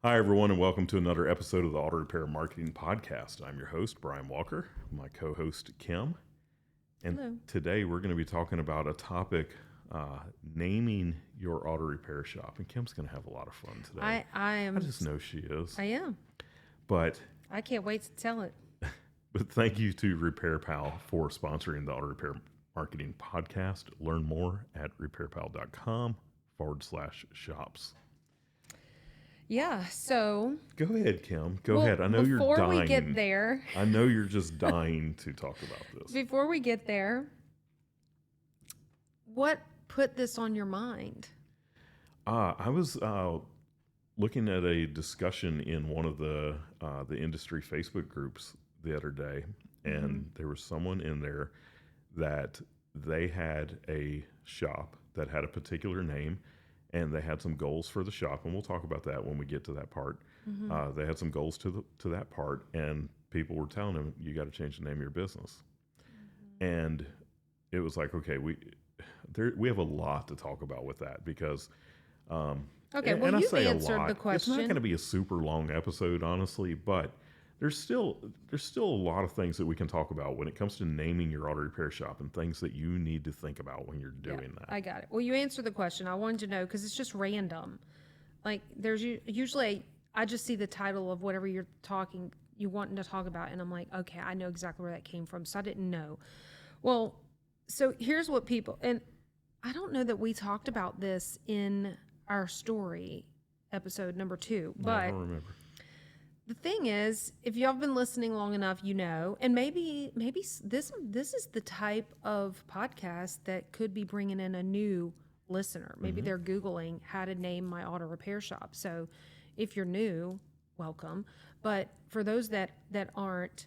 Hi, everyone, and welcome to another episode of the Auto Repair Marketing Podcast. I'm your host, Brian Walker, my co host, Kim. And Hello. today we're going to be talking about a topic naming your auto repair shop. And Kim's going to have a lot of fun today. I am. I just know she is. I am. But I can't wait to tell it. thank you to Repair Pal for sponsoring the Auto Repair Marketing Podcast. Learn more at repairpal.com/shops. Yeah. So Go ahead, Kim. Go ahead. I know you're dying. Before we get there, I know you're just dying to talk about this. before we get there, what put this on your mind? I was looking at a discussion in one of the industry Facebook groups the other day, and there was someone in there that they had a shop that had a particular name, and they had some goals for the shop, and we'll talk about that when we get to that part. They had some goals to that part, and people were telling them, you got to change the name of your business. And it was like, okay, we have a lot to talk about with that because Okay. and Well, I you've say a answered lot. the question. It's not going to be a super long episode, honestly, but there's still a lot of things that we can talk about when it comes to naming your auto repair shop and things that you need to think about when you're doing that. I got it. Well, you answered the question. I wanted to know because it's just random. Like there's usually I just see the title of whatever you wanting to talk about, and I'm like, okay, I know exactly where that came from. So I didn't know. Well, so here's what people, and I don't know that we talked about this in our story episode number 2, Yeah, I but don't remember. the thing is, if y'all have been listening long enough, you know, and maybe this is the type of podcast that could be bringing in a new listener. Maybe they're Googling how to name my auto repair shop. So if you're new, welcome. But for those that aren't,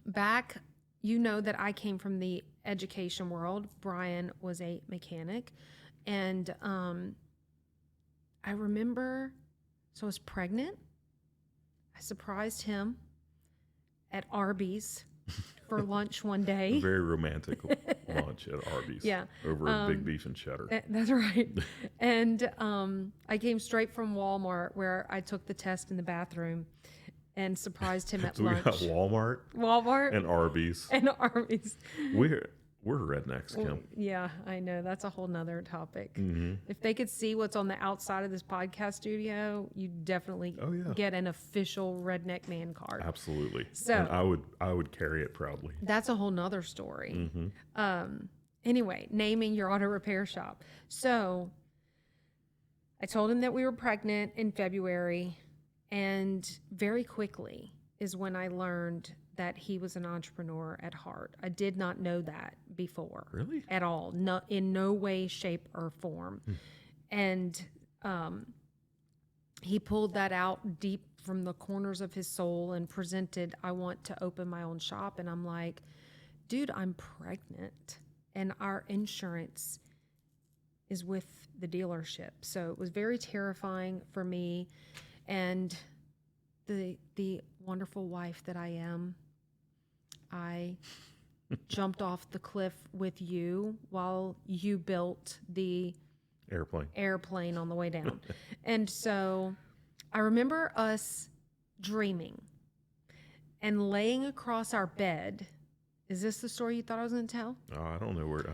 back, you know that I came from the education world. Brian was a mechanic. And I remember, so I was pregnant. I surprised him at Arby's for lunch one day. Very romantic lunch at Arby's. Yeah. Over a big beef and cheddar. That's right. And I came straight from Walmart where I took the test in the bathroom and surprised him at So we lunch. got Walmart and Arby's. And Arby's. We're rednecks, Kim. Yeah, I know. That's a whole nother topic. If they could see what's on the outside of this podcast studio, you definitely get an official Redneck Man card. Absolutely. So- and I would carry it proudly. That's a whole nother story. Anyway, naming your auto repair shop. So I told him that we were pregnant in February, and very quickly is when I learned that he was an entrepreneur at heart. I did not know that before. Really? At all. No, in no way, shape, or form. And he pulled that out deep from the corners of his soul and presented, I want to open my own shop. And I'm like, dude, I'm pregnant and our insurance is with the dealership. So it was very terrifying for me. And the wonderful wife that I am, I jumped off the cliff with you while you built the airplane on the way down. And so I remember us dreaming and laying across our bed. Is this the story you thought I was going to tell? Oh, I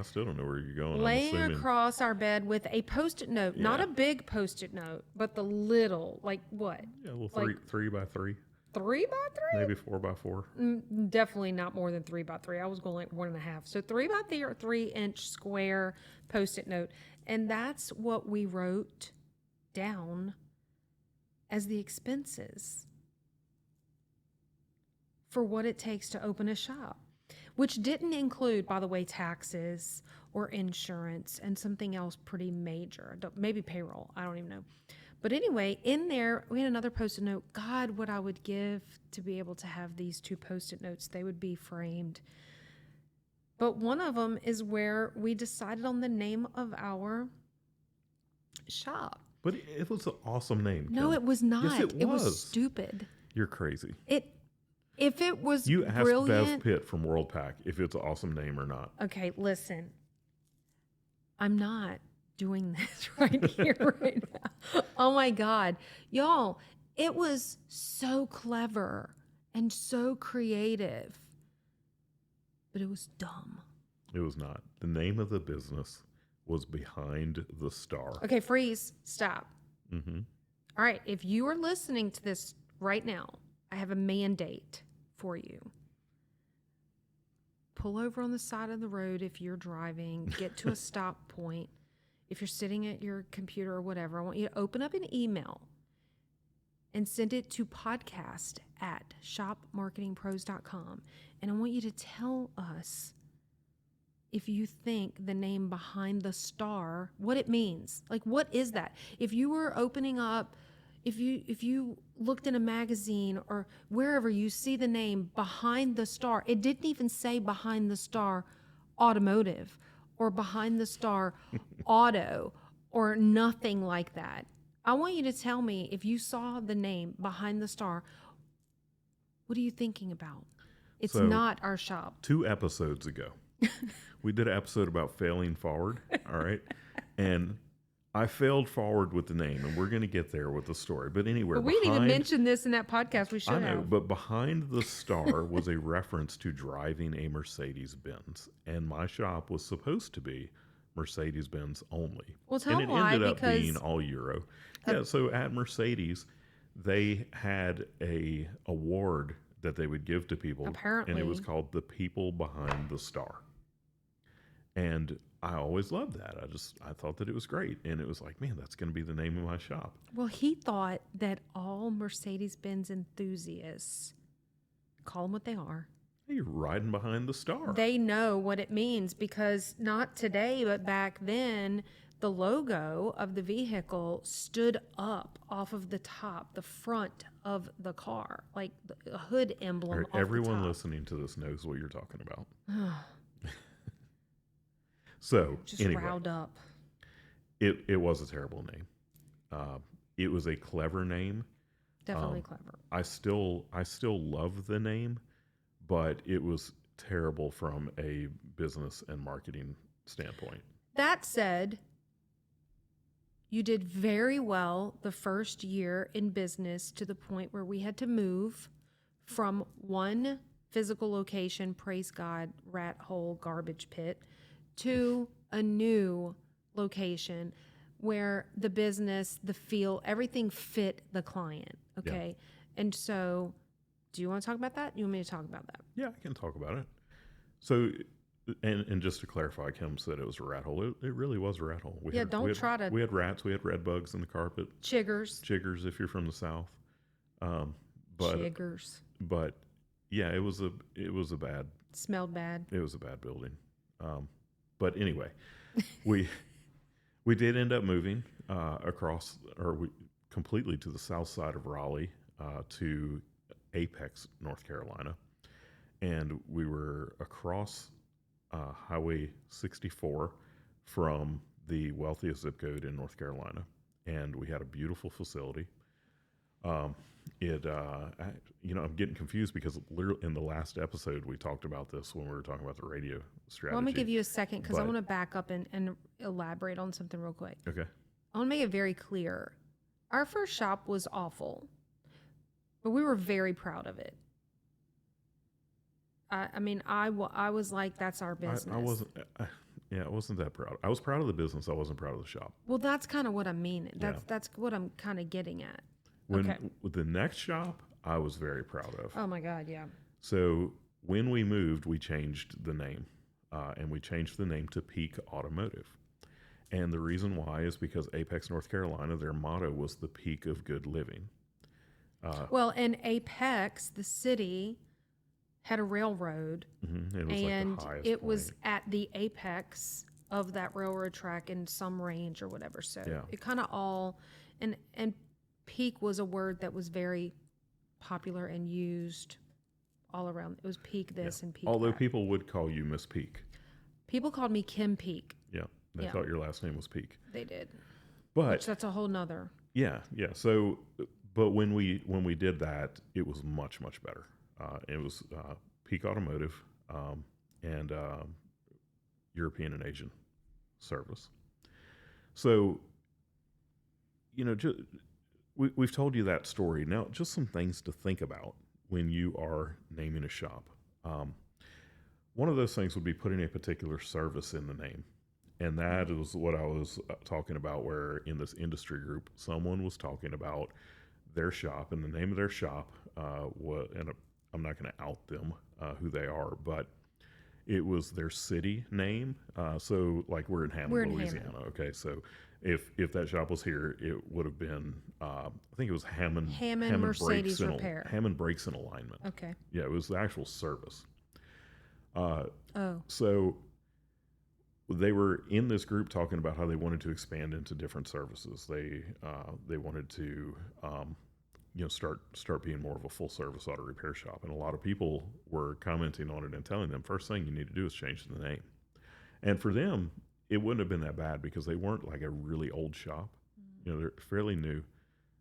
still don't know where you're going. Laying across our bed with a Post-it note, not a big Post-it note, but the little, like what? Yeah, a little 3 by 3. 3 by 3? Maybe 4 by 4. Definitely not more than 3 by 3. I was going like 1.5. So 3 by 3-inch square Post-it note. And that's what we wrote down as the expenses for what it takes to open a shop, which didn't include, by the way, taxes or insurance and something else pretty major, maybe payroll. I don't even know. But anyway, in there, we had another Post-it note. God, what I would give to be able to have these 2 Post-it notes. They would be framed. But one of them is where we decided on the name of our shop. But it was an awesome name. No, Kim. it was not. Yes, it was. It was stupid. You're crazy. If it was You asked Bev brilliant. Pitt from World Pack if it's an awesome name or not. Okay, listen. I'm not. doing this right here, right now. Oh my God. Y'all, it was so clever and so creative, but it was dumb. It was not. The name of the business was Behind the Star. Okay, freeze. Stop. Mm-hmm. All right. If you are listening to this right now, I have a mandate for you. Pull over on the side of the road if you're driving, get to a stop point. If you're sitting at your computer or whatever, I want you to open up an email and send it to podcast@shopmarketingpros.com. And I want you to tell us if you think the name Behind the Star, what it means. Like, what is that? If you were opening up, if you looked in a magazine or wherever you see the name Behind the Star, it didn't even say Behind the Star Automotive or Behind the Star Auto or nothing like that. I want you to tell me if you saw the name Behind the Star, what are you thinking about? It's So, not our shop. 2 episodes ago, we did an episode about failing forward. All right. And I failed forward with the name, and we're going to get there with the story. But anyway, But we didn't even mention this in that podcast. We should I know, have. but Behind the Star was a reference to driving a Mercedes-Benz, and my shop was supposed to be Mercedes-Benz only. Well, tell and it why, ended up because being all Euro. Yeah, so at Mercedes, they had a award that they would give to people, and it was Apparently. called the People Behind the Star. And I always loved that. I thought that it was great, and it was like, man, that's going to be the name of my shop. Well, he thought that all Mercedes-Benz enthusiasts, call them what they are, Hey, you're riding behind the star. they know what it means because not today, but back then, the logo of the vehicle stood up off of the top, the front of the car, like a hood emblem. All right, off the everyone top. listening to this knows what you're talking about. So Just anyway, riled up. it was a terrible name. It was a clever name. Definitely clever. I still love the name, but it was terrible from a business and marketing standpoint. That said, you did very well the first year in business to the point where we had to move from one physical location, praise God, rat hole, garbage pit, to a new location where the business, the feel, everything fit the client. Okay. And so, do you want to talk about that? You want me to talk about that? Yeah, I can talk about it. So, and just to clarify, Kim said it was a rat hole. It really was a rat hole. We Yeah, don't try to- We had rats. We had red bugs in the carpet. Chiggers. Chiggers, if you're from the south. But Chiggers. but yeah, it was a bad Smelled bad. building. But anyway, we did end up moving completely to the south side of Raleigh to Apex, North Carolina, and we were across Highway 64 from the wealthiest zip code in North Carolina, and we had a beautiful facility. I'm getting confused because literally in the last episode we talked about this when we were talking about the radio strategy. Well, I'm going to give you a second because I But- want to back up and elaborate on something real quick. Okay. I want to make it very clear. Our first shop was awful, but we were very proud of it. I was like, that's our business. I wasn't. I wasn't that proud. I was proud of the business. I wasn't proud of the shop. Well, that's kind of what I'm meaning. Yeah. That's what I'm kind of getting at. When Okay. with the next shop, I was very proud of. Oh my God, yeah. So when we moved, we changed the name, and we changed the name to Peak Automotive. And the reason why is because Apex, North Carolina, their motto was the peak of good living. Well, and Apex, the city, had a railroad, It was and like the highest it was point. at the apex of that railroad track in some range or whatever. So Yeah. it kind of all, and peak was a word that was very popular and used all around. It was peak this and peak Although that. people would call you Miss Peak. People called me Kim Peak. Yeah, they Yeah. thought your last name was Peak. They did. But Which that's a whole nother. yeah. So, but when we did that, it was much better. It was Peak Automotive and European and Asian service. So, we've told you that story. Now, just some things to think about when you are naming a shop. Um, One of those things would be putting a particular service in the name. And that is what I was talking about, where in this industry group, someone was talking about their shop, and the name of their shop and I'm not going to out them who they are, but it was their city name. So, like, we're in Hammond, We're in Louisiana. Hammond. Okay, so if that shop was here, it would have been I think it was Hammond Mercedes Repair. Hammond Brakes and Alignment. Okay. Yeah, it was the actual service. Oh, So they were in this group talking about how they wanted to expand into different services. They wanted to start being more of a full service auto repair shop, and a lot of people were commenting on it and telling them, first thing you need to do is change the name. And for them, it wouldn't have been that bad because they weren't like a really old shop. They're fairly new,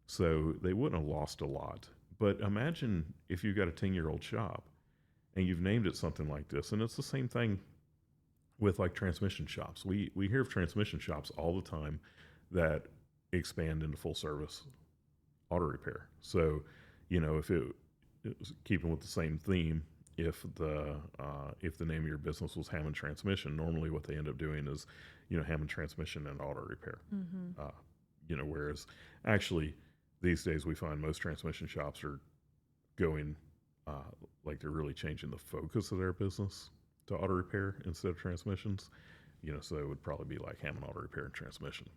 so they wouldn't have lost a lot. But imagine if you've got a 10-year-old shop and you've named it something like this, and it's the same thing with like transmission shops. We hear of transmission shops all the time that expand into full service auto repair. So, if it was keeping with the same theme, if the name of your business was Hammond Transmission, normally what they end up doing is, Hammond Transmission and auto repair. Whereas actually these days we find most transmission shops are going like they're really changing the focus of their business to auto repair instead of transmissions. So it would probably be like Hammond Auto Repair and Transmission.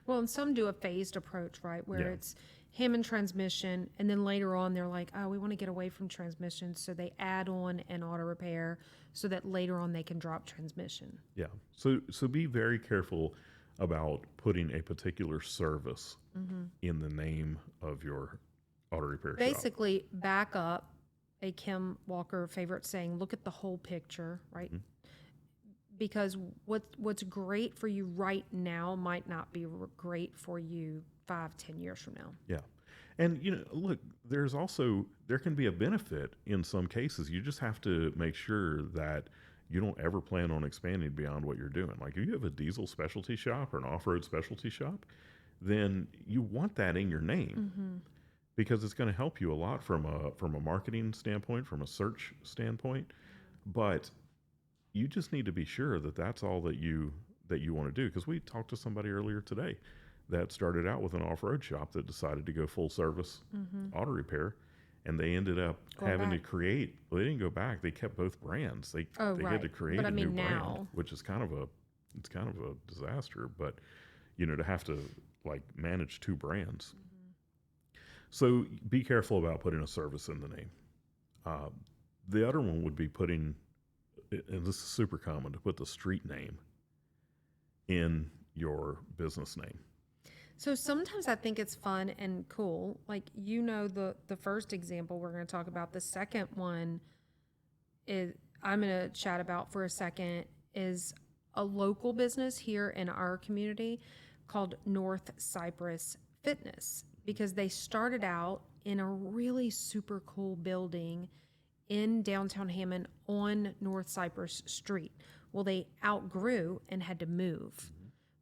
well, and some do a phased approach, right? Where Yeah. it's Hammond transmission, and then later on they're like, oh, we want to get away from transmission, so they add on an auto repair so that later on they can drop transmission. Yeah. So be very careful about putting a particular service in the name of your auto repair shop. Basically, back up a Kim Walker favorite saying, look at the whole picture, right? Because what's great for you right now might not be great for you 5-10 years from now. Yeah. And, look, there can be a benefit in some cases. You just have to make sure that you don't ever plan on expanding beyond what you're doing. Like if you have a diesel specialty shop or an off-road specialty shop, then you want that in your name because it's going to help you a lot from a marketing standpoint, from a search standpoint. But you just need to be sure that that's all that you want to do. Because we talked to somebody earlier today that started out with an off-road shop that decided to go full service auto repair, and they ended up having to create. Well, they didn't go back; they kept both brands. They had to create a new brand, which is kind of a disaster. But to have to like manage two brands. So be careful about putting a service in the name. The other one would be putting, and this is super common, to put the street name in your business name. So sometimes I think it's fun and cool. Like, the first example we're going to talk about. The second one is I'm going to chat about for a second is a local business here in our community called North Cypress Fitness, because they started out in a really super cool building in downtown Hammond on North Cypress Street. Well, they outgrew and had to move.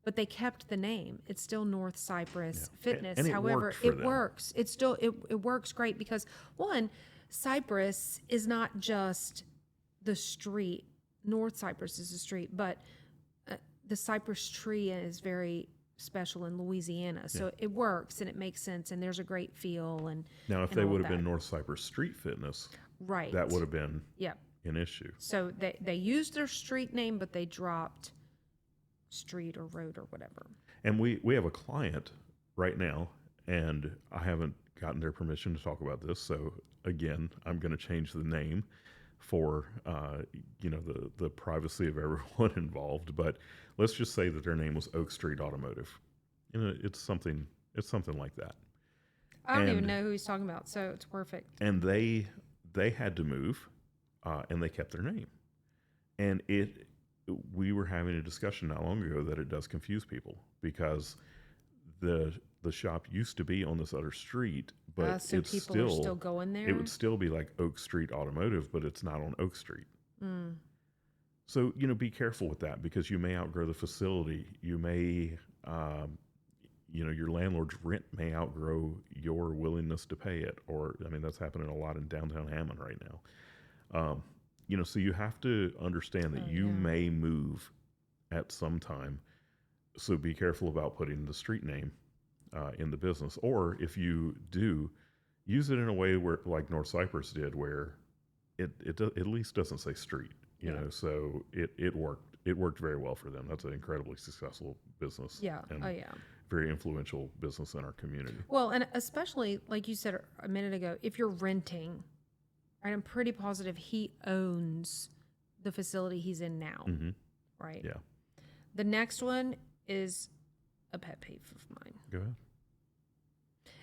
But they kept the name. It's still North Cypress Fitness. And it However, worked for it them. works. It's still it works great because one, Cypress is not just the street. North Cypress is the street, but the cypress tree is very special in Louisiana. So it works and it makes sense, and there's a great feel. And Now, if and they all would have that. been North Cypress Street Fitness, right, that would have been an issue. So they used their street name, but they dropped street or road or whatever. And we have a client right now, and I haven't gotten their permission to talk about this. So again, I'm going to change the name for the privacy of everyone involved. But let's just say that their name was Oak Street Automotive. It's something like that. I don't even know who he's talking about, so it's perfect. And they had to move, and they kept their name. And we were having a discussion not long ago that it does confuse people because the shop used to be on this other street, but So it's people are still going there. it would still be like Oak Street Automotive, but it's not on Oak Street. So be careful with that because you may outgrow the facility. You may your landlord's rent may outgrow your willingness to pay it. Or, I mean, that's happening a lot in downtown Hammond right now. So you have to understand that you yeah. may move at some time. So be careful about putting the street name in the business. Or if you do, use it in a way where, like North Cypress did, where at least doesn't say street. So it worked. It worked very well for them. That's an incredibly successful business. Yeah. And Oh, yeah. very influential business in our community. Well, and especially like you said a minute ago, if you're renting, right, I'm pretty positive he owns the facility he's in now, Mm-hmm. right? Yeah. The next one is a pet peeve of mine. Go ahead.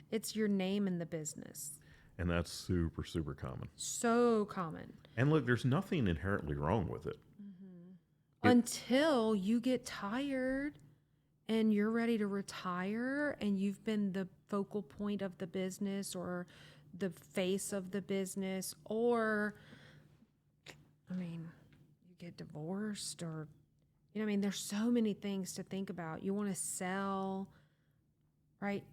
It's your name in the business. And that's super, super common. So common. And look, there's nothing inherently wrong with it. Until you get tired and you're ready to retire and you've been the focal point of the business or the face of the business, or, I mean, you get divorced or, there's so many things to think about. You want to sell, right?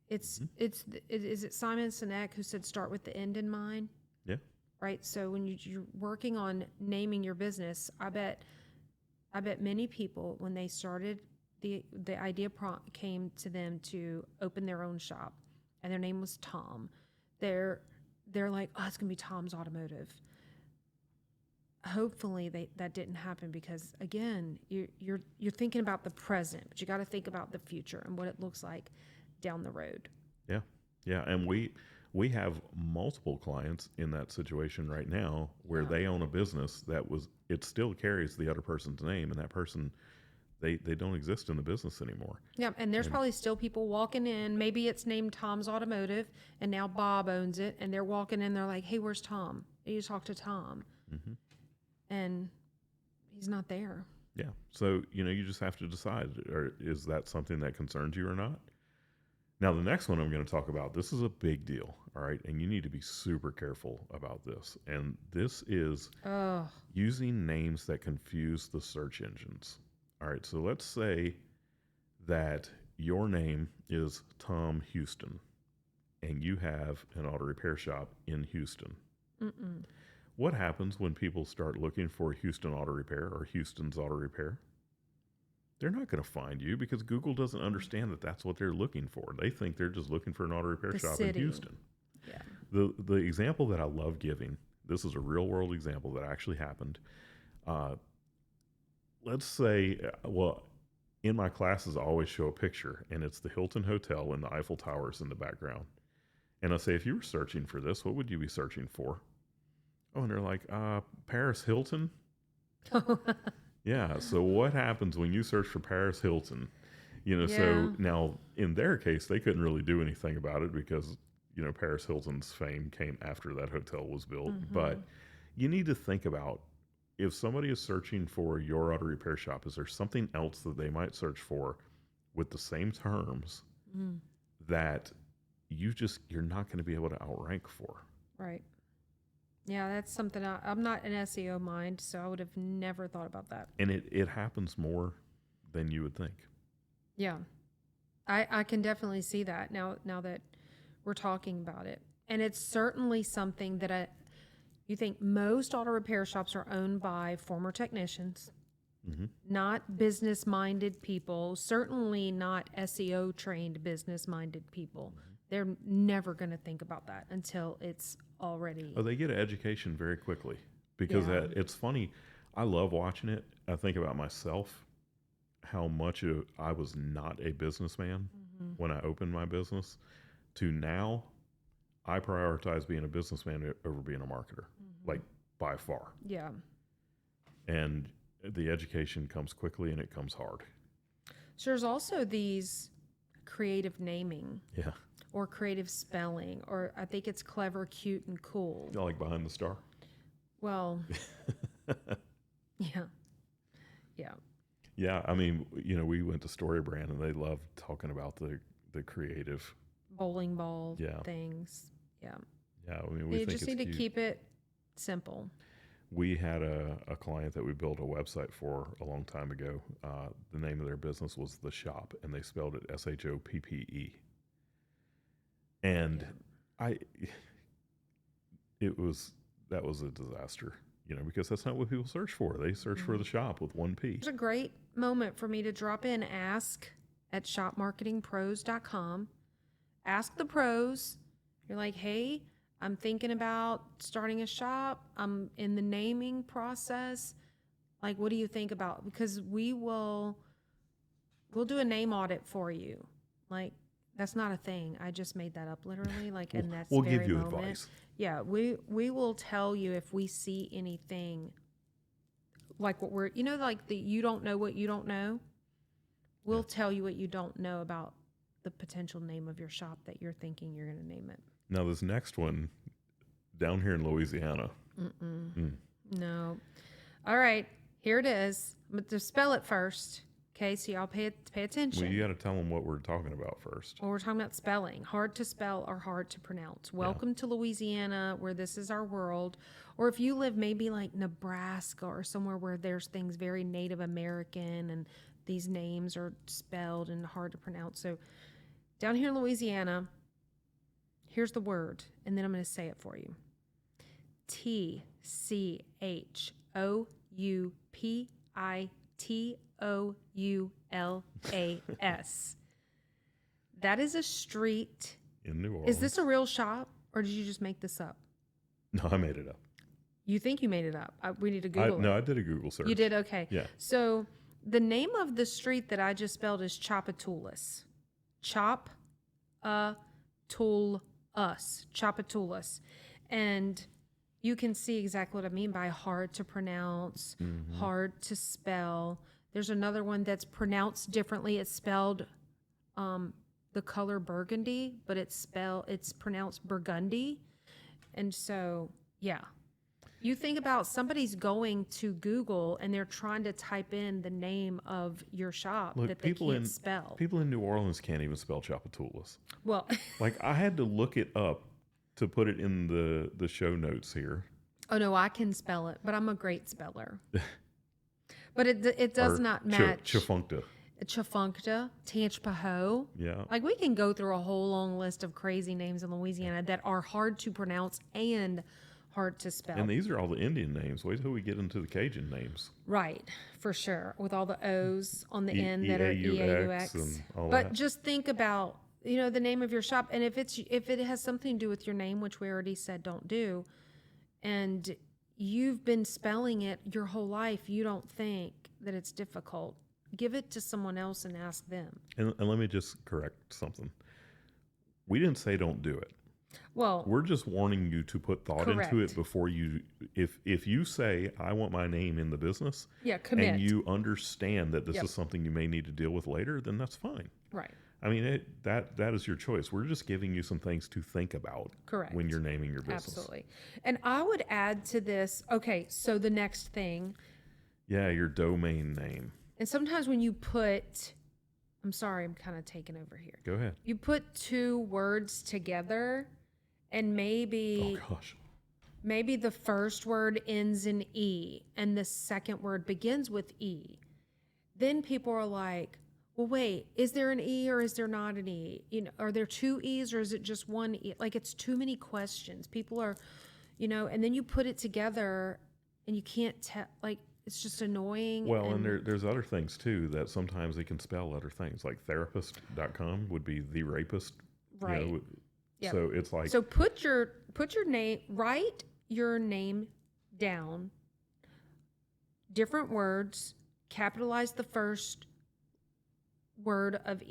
Is it Simon Sinek who said start with the end in mind? Yeah. Right. So when you're working on naming your business, I bet many people, when they started, the idea came to them to open their own shop, and their name was Tom. They're like, oh, it's gonna be Tom's Automotive. Hopefully that didn't happen, because again, you're thinking about the present, but you got to think about the future and what it looks like down the road. Yeah. And we have multiple clients in that situation right now where Yeah. they own a business it still carries the other person's name, and that person, they don't exist in the business anymore. Yeah, and there's probably still people walking in. Maybe it's named Tom's Automotive, and now Bob owns it, and they're walking in. They're like, "Hey, where's Tom? I need to talk to Tom," and he's not there. Yeah. So, you just have to decide, or is that something that concerns you or not? Now, the next one I'm going to talk about, this is a big deal, all right? And you need to be super careful about this. And this is Oh, using names that confuse the search engines. All right, so let's say that your name is Tom Houston, and you have an auto repair shop in Houston. What happens when people start looking for Houston Auto Repair or Houston's Auto Repair? They're not going to find you, because Google doesn't understand that that's what they're looking for. They think they're just looking for an auto repair The shop city. in Houston. yeah. The example that I love giving, this is a real world example that actually happened. Let's say, in my classes, I always show a picture, and it's the Hilton Hotel and the Eiffel Towers in the background. And I say, if you were searching for this, what would you be searching for? Oh, and they're like, Paris Hilton? Yeah. So what happens when you search for Paris Hilton? Yeah. So now in their case, they couldn't really do anything about it, because, Paris Hilton's fame came after that hotel was built. But you need to think about, if somebody is searching for your auto repair shop, is there something else that they might search for with the same terms that you're not going to be able to outrank for? Right. Yeah, that's something I'm not an SEO mind, so I would have never thought about that. And it happens more than you would think. Yeah, I can definitely see that now that we're talking about it. And it's certainly something that you think most auto repair shops are owned by former technicians, not business-minded people, certainly not SEO-trained business-minded people. They're never going to think about that until it's already. Oh, they get an education very quickly, because Yeah. it's funny. I love watching it. I think about myself, how much I was not a businessman when I opened my business, to now I prioritize being a businessman over being a marketer, like by far. Yeah. And the education comes quickly, and it comes hard. So there's also these creative naming Yeah. or creative spelling, or I think it's clever, cute, and cool. Like Behind the Star. Well, yeah. Yeah. Yeah. I mean, we went to StoryBrand, and they love talking about the creative. Bowling ball Yeah. things. Yeah. Yeah. I mean, we You think just it's need to cute. keep it simple. we had a client that we built a website for a long time ago. The name of their business was The Shop, and they spelled it SHOPPE. And I, that was a disaster, because that's not what people search for. They search for The Shop with one P. It's a great moment for me to drop in ask@shopmarketingpros.com. Ask the pros. You're like, hey, I'm thinking about starting a shop. I'm in the naming process. Like, what do you think about? Because we'll do a name audit for you. Like, that's not a thing. I just made that up literally. Like, and that's We'll very give you moment. advice. Yeah, we will tell you if we see anything like what we're, like the you don't know what you don't know. We'll tell you what you don't know about the potential name of your shop that you're thinking you're going to name it. Now, this next one, down here in Louisiana. No. All right, here it is. I'm going to spell it first. Okay, so y'all pay attention. Well, you got to tell them what we're talking about first. Well, we're talking about spelling. Hard to spell or hard to pronounce. Welcome to Louisiana, where this is our world. Or if you live maybe like Nebraska or somewhere where there's things very Native American and these names are spelled and hard to pronounce. So down here in Louisiana, here's the word, and then I'm going to say it for you. TCHOUPITOULAS. That is a street. In New Orleans. Is this a real shop, or did you just make this up? No, I made it up. You think you made it up? We need to Google it. No, I did a Google search. You did? Okay. Yeah. So the name of the street that I just spelled is Chapatoulas. Chapatoulas. And you can see exactly what I mean by hard to pronounce, hard to spell. There's another one that's pronounced differently. It's spelled the color burgundy, but it's pronounced burgundy. And so, yeah. You think about somebody's going to Google and they're trying to type in the name of your shop that they can't spell. People in New Orleans can't even spell Chapatoulas. Well, like I had to look it up to put it in the show notes here. Oh no, I can spell it, but I'm a great speller. But it does not match. Chafuncta. Chafuncta, Tanchpahoe. Yeah. Like we can go through a whole long list of crazy names in Louisiana that are hard to pronounce and hard to spell. And these are all the Indian names. Wait till we get into the Cajun names. Right, for sure. With all the O's on the end that are E-A-U-X E-A-U-X. and all But that. just think about, the name of your shop. And if it has something to do with your name, which we already said don't do, and you've been spelling it your whole life, you don't think that it's difficult, give it to someone else and ask them. And let me just correct something. We didn't say don't do it. Well, We're just warning you to put thought into Correct. it before you, if you say, I want my name in the business, yeah, commit. and you understand that this Yep. is something you may need to deal with later, then that's fine. Right, I mean, that is your choice. We're just giving you some things to think about correct. when you're naming your business. Absolutely. And I would add to this, okay, so the next thing, Yeah, your domain name. and sometimes when you put, I'm sorry, I'm kind of taking over here. Go ahead. You put two words together and maybe Oh, gosh. maybe the first word ends in E and the second word begins with E. Then people are like, well, wait, is there an E or is there not an E? Are there two E's or is it just one E? Like, it's too many questions. People are, and then you put it together and you can't tell, like, it's just annoying. Well, and there's other things too that sometimes they can spell other things. Like therapist.com would be the rapist. Right. Yep. So it's like, So put your name, write your name down, different words, capitalize the first letter of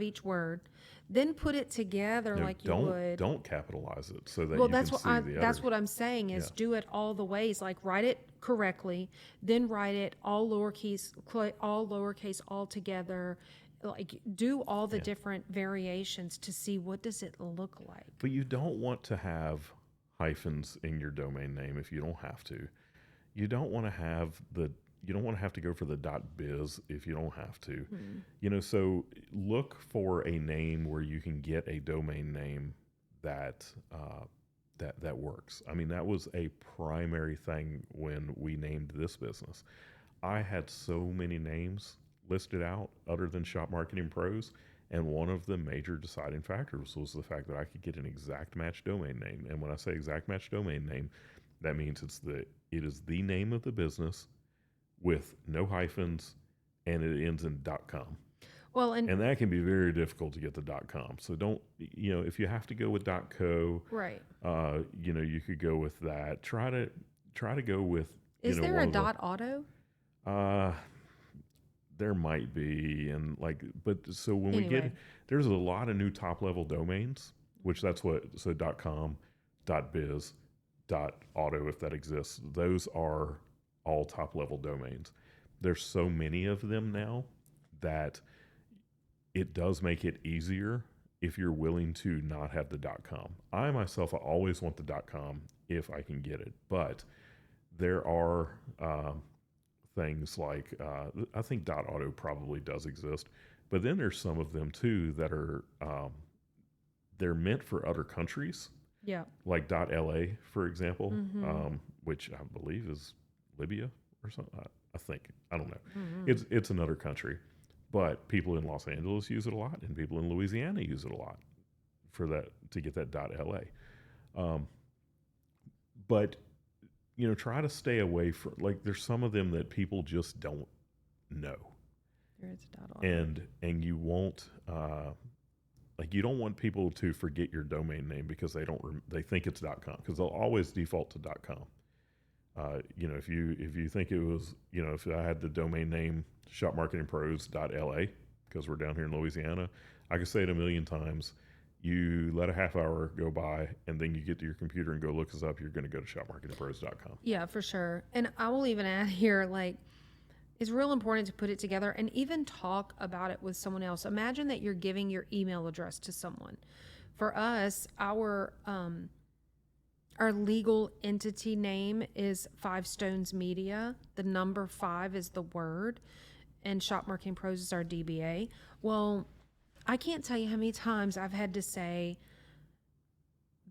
each word, then put it together like you would. Don't capitalize it so that Well, you that's can what see the that's other. what I'm saying is Yeah. do it all the ways. Like write it correctly, then write it all lowercase, all together. Like do all the different variations to see what does it look like. But you don't want to have hyphens in your domain name if you don't have to. You don't want to have to go for the .biz if you don't have to. So look for a name where you can get a domain name that that works. I mean, that was a primary thing when we named this business. I had so many names listed out other than Shop Marketing Pros, and one of the major deciding factors was the fact that I could get an exact match domain name. And when I say exact match domain name, that means it is the name of the business with no hyphens, and it ends in .com. Well, and And that can be very difficult to get the .com. So don't, if you have to go with .co, right. you could go with that. Try to go with, Is there one a of the- .auto? There might be, but so when we Anyway. get, there's a lot of new top level domains, which that's what, so .com, .biz, .auto, if that exists, those are all top level domains. There's so many of them now that it does make it easier if you're willing to not have the .com. I myself, I always want the .com if I can get it, but there are things like I think .auto probably does exist, but then there's some of them too that are they're meant for other countries, Yeah. like .la, for example, Mhm. which I believe is Libya or something. I think, I don't know. Mhm. It's another country, but people in Los Angeles use it a lot, and people in Louisiana use it a lot for that, to get that .la. But try to stay away from, like, there's some of them that people just don't know, There is a .auto. and you won't like, you don't want people to forget your domain name because they think it's .com, because they'll always default to .com. If you think it was, if I had the domain name shopmarketingpros.la, because we're down here in Louisiana, I could say it a million times. You let a half hour go by, and then you get to your computer and go look us up, you're going to go to shopmarketingpros.com. Yeah, for sure. And I will even add here, like, it's real important to put it together and even talk about it with someone else. Imagine that you're giving your email address to someone. For us, our legal entity name is Five Stones Media. The number 5 is the word, and Shop Marketing Pros is our DBA. Well, I can't tell you how many times I've had to say,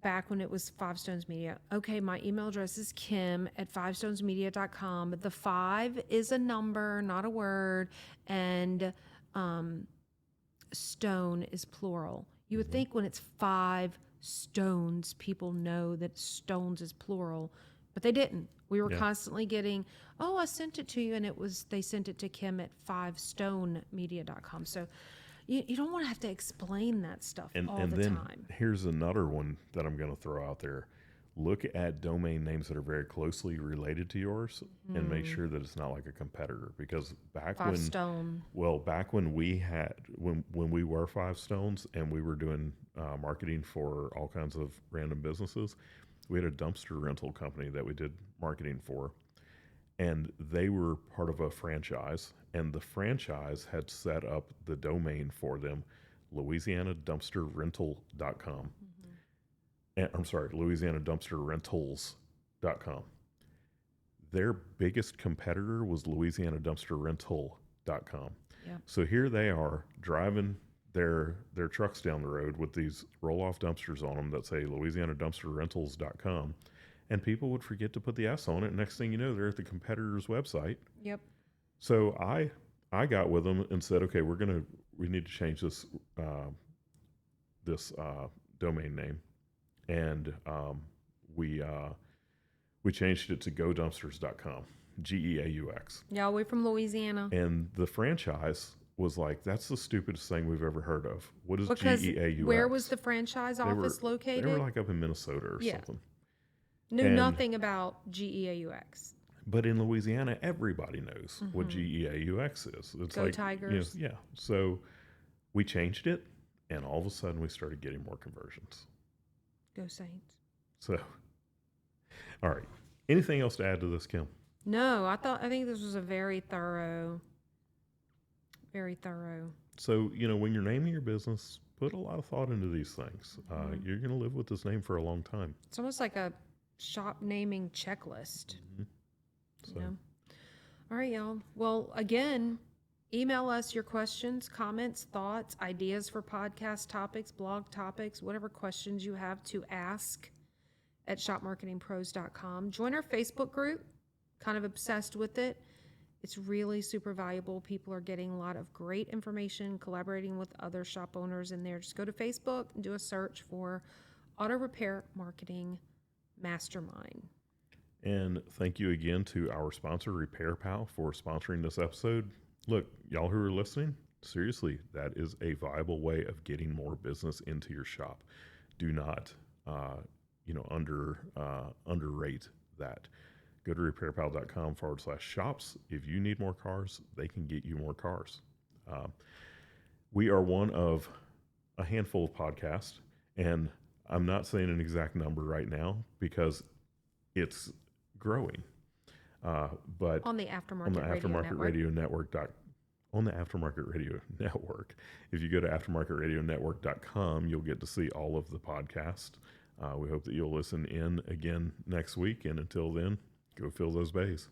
back when it was Five Stones Media, okay, my email address is kim@fivestonesmedia.com. The 5 is a number, not a word, and stone is plural. You would think when it's 5 stones, people know that stones is plural, but they didn't. We were Yeah. constantly getting, oh, I sent it to you, and they sent it to kim@fivestonemedia.com. So you don't want to have to explain that stuff And all the then time. here's another one that I'm going to throw out there. Look at domain names that are very closely related to yours, and make sure that it's not like a competitor, because back Five Stone. when we had, when we were Five Stones and we were doing marketing for all kinds of random businesses, we had a dumpster rental company that we did marketing for, and they were part of a franchise, and the franchise had set up the domain for them, louisianadumpsterrental.com. I'm sorry, louisianadumpsterrentals.com. Their biggest competitor was louisianadumpsterrental.com. Yeah. So here they are driving their trucks down the road with these roll-off dumpsters on them that say louisianadumpsterrentals.com, and people would forget to put the S on it. Next thing you know, they're at the competitor's website. Yep. So I got with them and said, okay, we need to change this domain name, and we changed it to godumpsters.com, GEAUX. Yeah, we're from Louisiana. And the franchise was like, that's the stupidest thing we've ever heard of. What is Because GEAUX? where was the franchise office located? They were like up in Minnesota or Yeah. something. Knew and- nothing about GEAUX. But in Louisiana, everybody knows what GEAUX is. It's Go like, Tigers. yeah. So we changed it, and all of a sudden we started getting more conversions. Go Saints. So, all right. Anything else to add to this, Kim? No, I think this was a very thorough. So, when you're naming your business, put a lot of thought into these things. You're going to live with this name for a long time. It's almost like a shop naming checklist. So, You know? All right, y'all. Well, again, email us your questions, comments, thoughts, ideas for podcast topics, blog topics, whatever questions you have to ask at shopmarketingpros.com. Join our Facebook group, kind of obsessed with it. It's really super valuable. People are getting a lot of great information, collaborating with other shop owners in there. Just go to Facebook and do a search for Auto Repair Marketing Mastermind. And thank you again to our sponsor, Repair Pal, for sponsoring this episode. Look, y'all who are listening, seriously, that is a viable way of getting more business into your shop. Do not, underrate that. Go to repairpal.com/shops. If you need more cars, they can get you more cars. We are one of a handful of podcasts, and I'm not saying an exact number right now because it's growing. But On the Aftermarket Radio Network. On the Aftermarket Radio Network. If you go to aftermarketradionetwork.com, you'll get to see all of the podcasts. We hope that you'll listen in again next week. And until then, go fill those bays.